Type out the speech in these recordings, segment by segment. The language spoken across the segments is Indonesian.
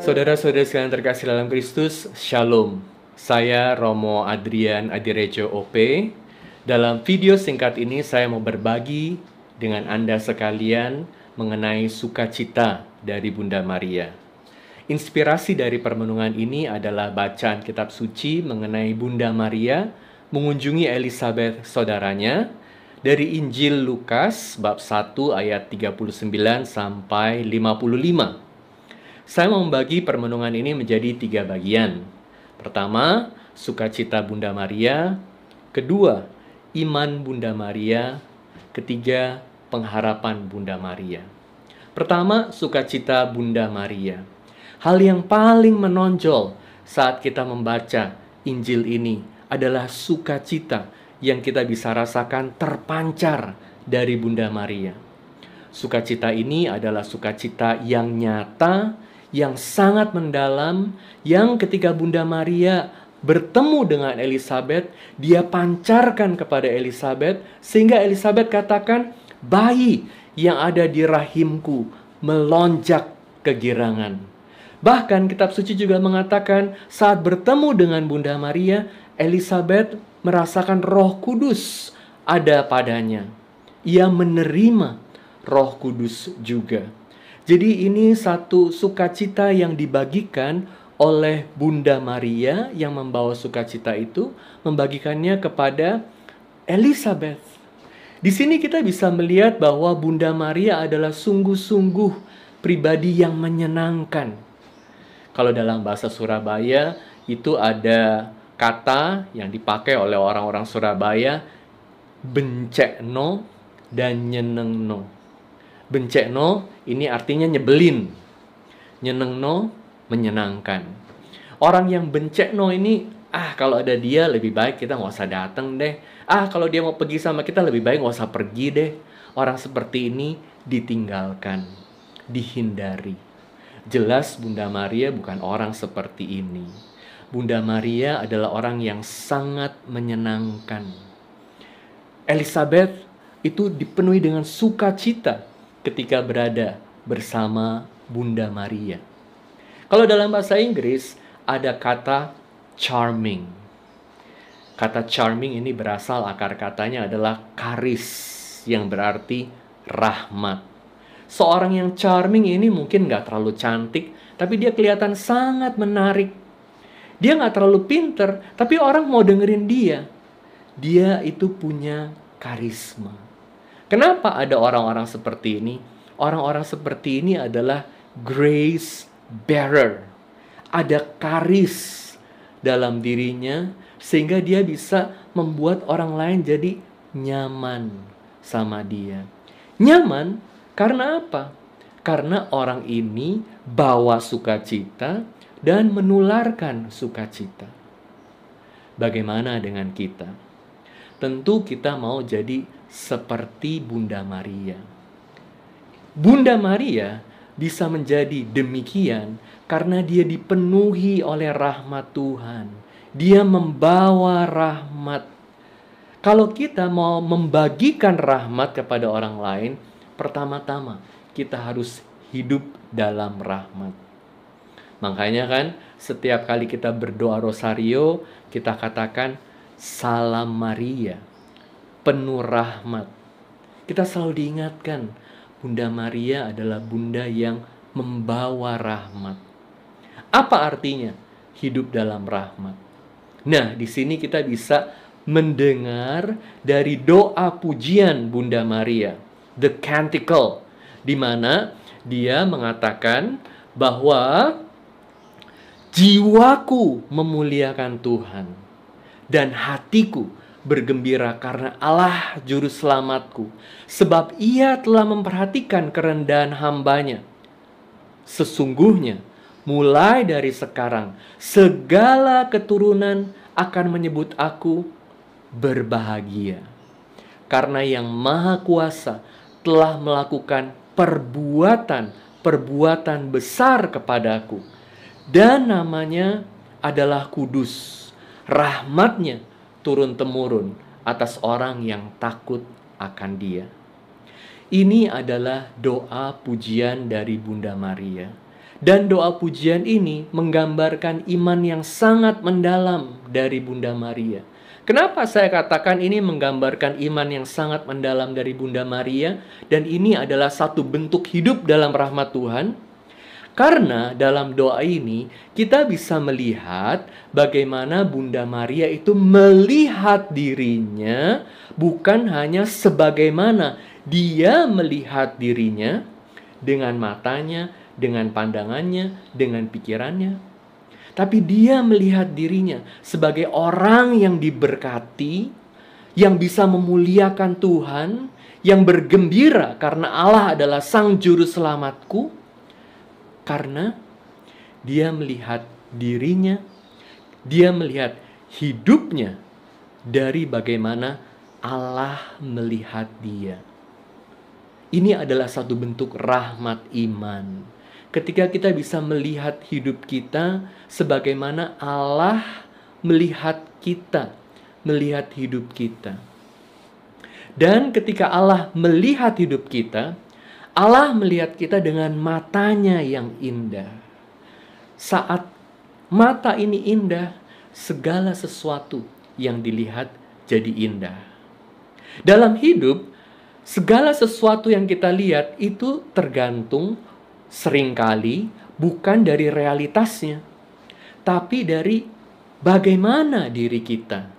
Saudara-saudara sekalian terkasih dalam Kristus, Shalom. Saya Romo Adrian Adirejo OP. Dalam video singkat ini saya mau berbagi dengan Anda sekalian mengenai sukacita dari Bunda Maria. Inspirasi dari permenungan ini adalah bacaan kitab suci mengenai Bunda Maria mengunjungi Elizabeth saudaranya dari Injil Lukas bab 1 ayat 39 sampai 55. Saya mau membagi permenungan ini menjadi 3 bagian. Pertama, sukacita Bunda Maria. Kedua, iman Bunda Maria. Ketiga, pengharapan Bunda Maria. Pertama, sukacita Bunda Maria. Hal yang paling menonjol saat kita membaca Injil ini adalah sukacita yang kita bisa rasakan terpancar dari Bunda Maria. Sukacita ini adalah sukacita yang nyata, yang sangat mendalam, yang ketika Bunda Maria bertemu dengan Elizabeth, dia pancarkan kepada Elizabeth, sehingga Elizabeth katakan, bayi yang ada di rahimku melonjak kegirangan. Bahkan kitab suci juga mengatakan, saat bertemu dengan Bunda Maria, Elizabeth merasakan Roh Kudus ada padanya. Ia menerima Roh Kudus juga. Jadi ini satu sukacita yang dibagikan oleh Bunda Maria yang membawa sukacita itu, membagikannya kepada Elizabeth. Di sini kita bisa melihat bahwa Bunda Maria adalah sungguh-sungguh pribadi yang menyenangkan. Kalau dalam bahasa Surabaya itu ada kata yang dipakai oleh orang-orang Surabaya, bencekno dan nyenengno. Bencekno ini artinya nyebelin, nyenengno menyenangkan. Orang yang bencekno ini, kalau ada dia lebih baik kita nggak usah datang deh. Kalau dia mau pergi sama kita lebih baik nggak usah pergi deh. Orang seperti ini ditinggalkan, dihindari. Jelas Bunda Maria bukan orang seperti ini. Bunda Maria adalah orang yang sangat menyenangkan. Elizabeth itu dipenuhi dengan sukacita ketika berada bersama Bunda Maria. Kalau dalam bahasa Inggris ada kata charming. Kata charming ini berasal, akar katanya adalah charis, yang berarti rahmat. Seorang yang charming ini mungkin gak terlalu cantik, tapi dia kelihatan sangat menarik. Dia gak terlalu pinter, tapi orang mau dengerin dia. Dia itu punya karisma. Kenapa ada orang-orang seperti ini? Orang-orang seperti ini adalah grace bearer. Ada karis dalam dirinya sehingga dia bisa membuat orang lain jadi nyaman sama dia. Nyaman karena apa? Karena orang ini bawa sukacita dan menularkan sukacita. Bagaimana dengan kita? Tentu kita mau jadi seperti Bunda Maria. Bunda Maria bisa menjadi demikian karena dia dipenuhi oleh rahmat Tuhan. Dia membawa rahmat. Kalau kita mau membagikan rahmat kepada orang lain, pertama-tama kita harus hidup dalam rahmat. Makanya kan setiap kali kita berdoa rosario, kita katakan Salam Maria, penuh rahmat. Kita selalu diingatkan, Bunda Maria adalah Bunda yang membawa rahmat. Apa artinya hidup dalam rahmat? Nah, di sini kita bisa mendengar dari doa pujian Bunda Maria, the canticle, di mana dia mengatakan bahwa jiwaku memuliakan Tuhan dan hatiku bergembira karena Allah juru selamatku, sebab ia telah memperhatikan kerendahan hambanya. Sesungguhnya mulai dari sekarang segala keturunan akan menyebut aku berbahagia, karena yang Maha Kuasa telah melakukan perbuatan besar kepadaku, dan namanya adalah kudus. Rahmatnya turun-temurun atas orang yang takut akan dia. Ini adalah doa pujian dari Bunda Maria. Dan doa pujian ini menggambarkan iman yang sangat mendalam dari Bunda Maria. Kenapa saya katakan ini menggambarkan iman yang sangat mendalam dari Bunda Maria? Dan ini adalah satu bentuk hidup dalam rahmat Tuhan. Karena dalam doa ini kita bisa melihat bagaimana Bunda Maria itu melihat dirinya bukan hanya sebagaimana dia melihat dirinya dengan matanya, dengan pandangannya, dengan pikirannya. Tapi dia melihat dirinya sebagai orang yang diberkati, yang bisa memuliakan Tuhan, yang bergembira karena Allah adalah Sang Juru Selamatku. Karena dia melihat dirinya, dia melihat hidupnya dari bagaimana Allah melihat dia. Ini adalah satu bentuk rahmat iman. Ketika kita bisa melihat hidup kita sebagaimana Allah melihat kita, melihat hidup kita. Dan ketika Allah melihat hidup kita, Allah melihat kita dengan matanya yang indah. Saat mata ini indah, segala sesuatu yang dilihat jadi indah. Dalam hidup, segala sesuatu yang kita lihat itu tergantung seringkali bukan dari realitasnya, tapi dari bagaimana diri kita,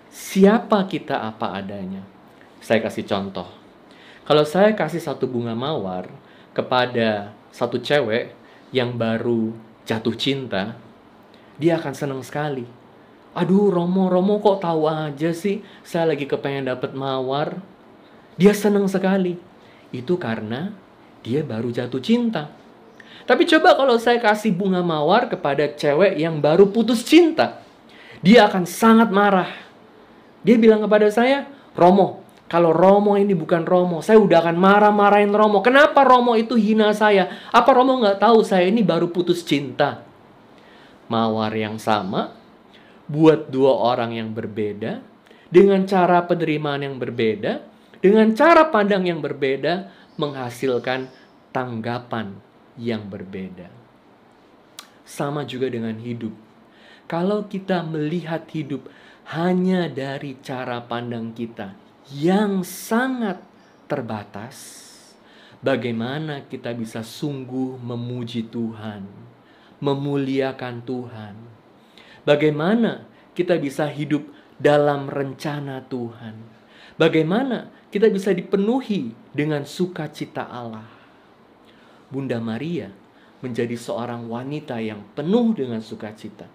siapa kita apa adanya. Saya kasih contoh. Kalau saya kasih satu bunga mawar kepada satu cewek yang baru jatuh cinta, dia akan senang sekali. Aduh, Romo kok tahu aja sih saya lagi kepengen dapat mawar. Dia senang sekali. Itu karena dia baru jatuh cinta. Tapi coba kalau saya kasih bunga mawar kepada cewek yang baru putus cinta, dia akan sangat marah. Dia bilang kepada saya, Romo, kalau Romo ini bukan Romo, saya udah akan marah-marahin Romo. Kenapa Romo itu hina saya? Apa Romo nggak tahu saya ini baru putus cinta? Mawar yang sama, buat dua orang yang berbeda, dengan cara penerimaan yang berbeda, dengan cara pandang yang berbeda, menghasilkan tanggapan yang berbeda. Sama juga dengan hidup. Kalau kita melihat hidup hanya dari cara pandang kita yang sangat terbatas, bagaimana kita bisa sungguh memuji Tuhan, memuliakan Tuhan? Bagaimana kita bisa hidup dalam rencana Tuhan? Bagaimana kita bisa dipenuhi dengan sukacita Allah? Bunda Maria menjadi seorang wanita yang penuh dengan sukacita.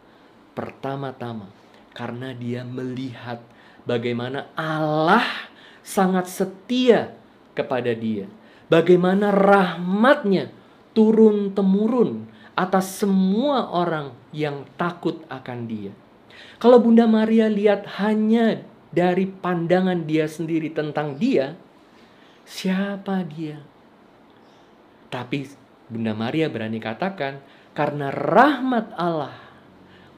Pertama-tama, karena dia melihat bagaimana Allah sangat setia kepada dia. Bagaimana rahmatnya turun-temurun atas semua orang yang takut akan dia. Kalau Bunda Maria lihat hanya dari pandangan dia sendiri tentang dia, siapa dia? Tapi Bunda Maria berani katakan, karena rahmat Allah,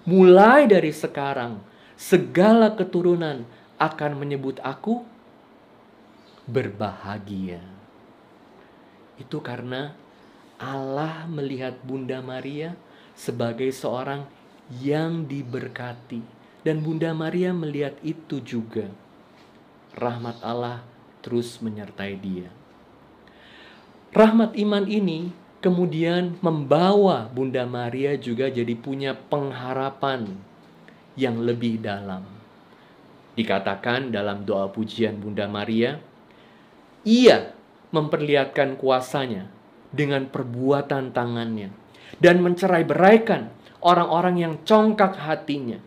mulai dari sekarang, segala keturunan akan menyebut aku berbahagia. Itu karena Allah melihat Bunda Maria sebagai seorang yang diberkati. Dan Bunda Maria melihat itu juga. Rahmat Allah terus menyertai dia. Rahmat iman ini kemudian membawa Bunda Maria juga jadi punya pengharapan yang lebih dalam. Dikatakan dalam doa pujian Bunda Maria, ia memperlihatkan kuasanya dengan perbuatan tangannya dan mencerai-beraikan orang-orang yang congkak hatinya.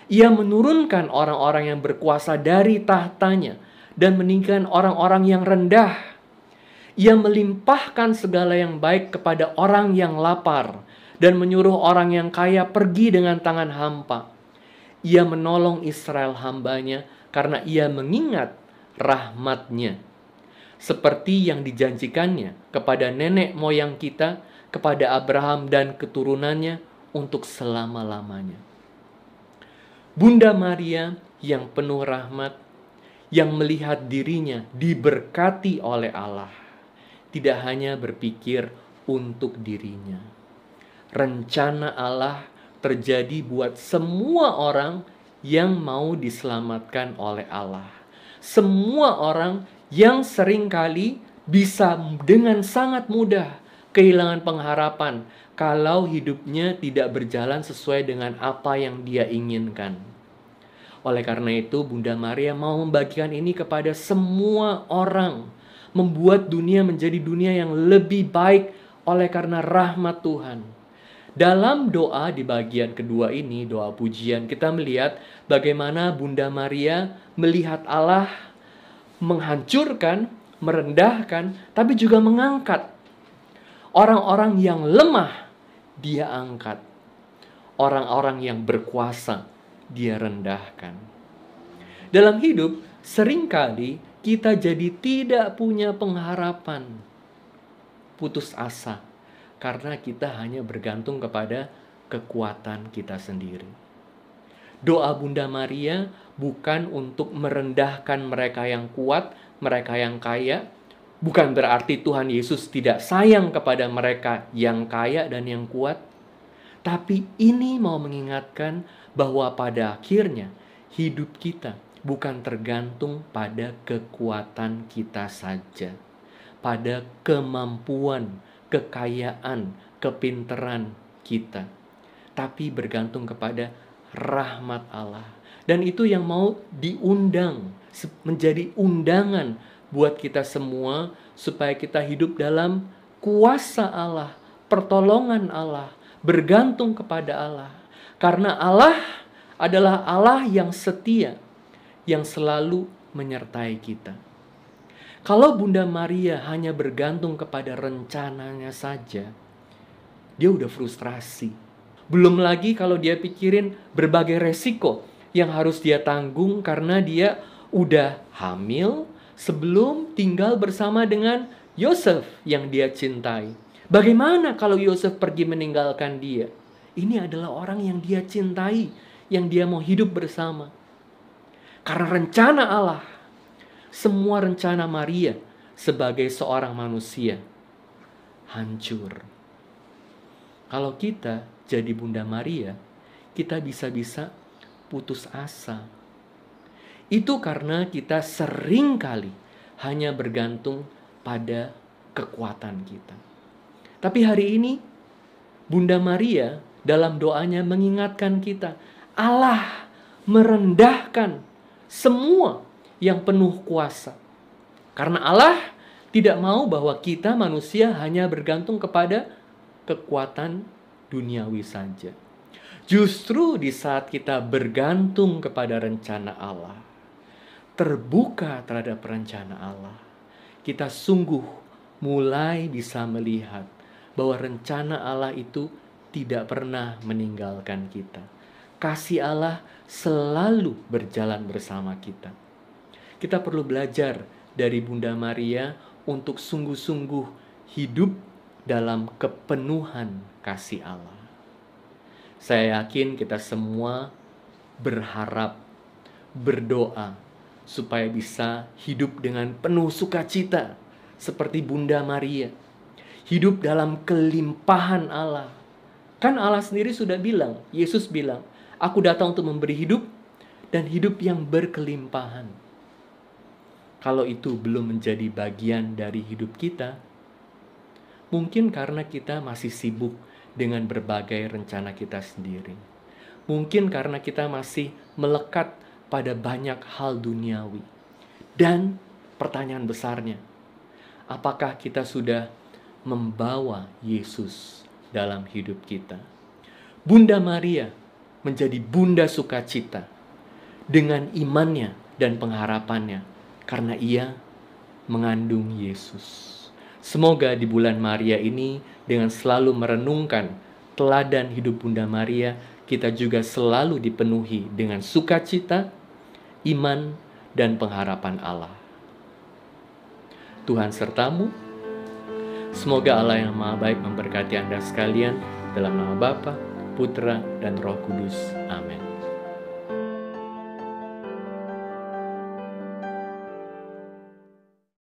Ia menurunkan orang-orang yang berkuasa dari tahtanya dan meninggikan orang-orang yang rendah. Ia melimpahkan segala yang baik kepada orang yang lapar dan menyuruh orang yang kaya pergi dengan tangan hampa. Ia menolong Israel hambanya karena ia mengingat rahmatnya. Seperti yang dijanjikannya kepada nenek moyang kita, kepada Abraham dan keturunannya untuk selama-lamanya. Bunda Maria yang penuh rahmat, yang melihat dirinya diberkati oleh Allah, tidak hanya berpikir untuk dirinya. rencana Allah terjadi buat semua orang yang mau diselamatkan oleh Allah. Semua orang yang seringkali bisa dengan sangat mudah kehilangan pengharapan kalau hidupnya tidak berjalan sesuai dengan apa yang dia inginkan. Oleh karena itu, Bunda Maria mau membagikan ini kepada semua orang, membuat dunia menjadi dunia yang lebih baik oleh karena rahmat Tuhan. Dalam doa di bagian kedua ini, doa pujian, kita melihat bagaimana Bunda Maria melihat Allah menghancurkan, merendahkan, tapi juga mengangkat. Orang-orang yang lemah, dia angkat. Orang-orang yang berkuasa, dia rendahkan. Dalam hidup, seringkali kita jadi tidak punya pengharapan, putus asa, karena kita hanya bergantung kepada kekuatan kita sendiri. Doa Bunda Maria bukan untuk merendahkan mereka yang kuat, mereka yang kaya. Bukan berarti Tuhan Yesus tidak sayang kepada mereka yang kaya dan yang kuat. Tapi ini mau mengingatkan bahwa pada akhirnya hidup kita bukan tergantung pada kekuatan kita saja, pada kemampuan, kekayaan, kepinteran kita, tapi bergantung kepada rahmat Allah. Dan itu yang mau diundang, menjadi undangan buat kita semua, supaya kita hidup dalam kuasa Allah, pertolongan Allah, bergantung kepada Allah. Karena Allah adalah Allah yang setia, yang selalu menyertai kita. Kalau Bunda Maria hanya bergantung kepada rencananya saja, dia udah frustrasi. Belum lagi kalau dia pikirin berbagai resiko yang harus dia tanggung karena dia udah hamil sebelum tinggal bersama dengan Yosef yang dia cintai. Bagaimana kalau Yosef pergi meninggalkan dia? Ini adalah orang yang dia cintai, yang dia mau hidup bersama. Karena rencana Allah, semua rencana Maria sebagai seorang manusia hancur. Kalau kita jadi Bunda Maria, kita bisa-bisa putus asa. Itu karena kita sering kali hanya bergantung pada kekuatan kita. Tapi hari ini Bunda Maria dalam doanya mengingatkan kita, Allah merendahkan semua yang penuh kuasa. Karena Allah tidak mau bahwa kita manusia hanya bergantung kepada kekuatan duniawi saja. Justru di saat kita bergantung kepada rencana Allah, terbuka terhadap rencana Allah, kita sungguh mulai bisa melihat bahwa rencana Allah itu tidak pernah meninggalkan kita. Kasih Allah selalu berjalan bersama kita. Kita perlu belajar dari Bunda Maria untuk sungguh-sungguh hidup dalam kepenuhan kasih Allah. Saya yakin kita semua berharap, berdoa, supaya bisa hidup dengan penuh sukacita seperti Bunda Maria. Hidup dalam kelimpahan Allah. Kan Allah sendiri sudah bilang, Yesus bilang, aku datang untuk memberi hidup dan hidup yang berkelimpahan. Kalau itu belum menjadi bagian dari hidup kita, mungkin karena kita masih sibuk dengan berbagai rencana kita sendiri. Mungkin karena kita masih melekat pada banyak hal duniawi. Dan pertanyaan besarnya, apakah kita sudah membawa Yesus dalam hidup kita? Bunda Maria menjadi bunda sukacita dengan imannya dan pengharapannya karena ia mengandung Yesus. Semoga di bulan Maria ini dengan selalu merenungkan teladan hidup Bunda Maria, kita juga selalu dipenuhi dengan sukacita, iman, dan pengharapan Allah. Tuhan sertamu. Semoga Allah yang Maha Baik memberkati Anda sekalian dalam nama Bapa, Putra, dan Roh Kudus. Amin.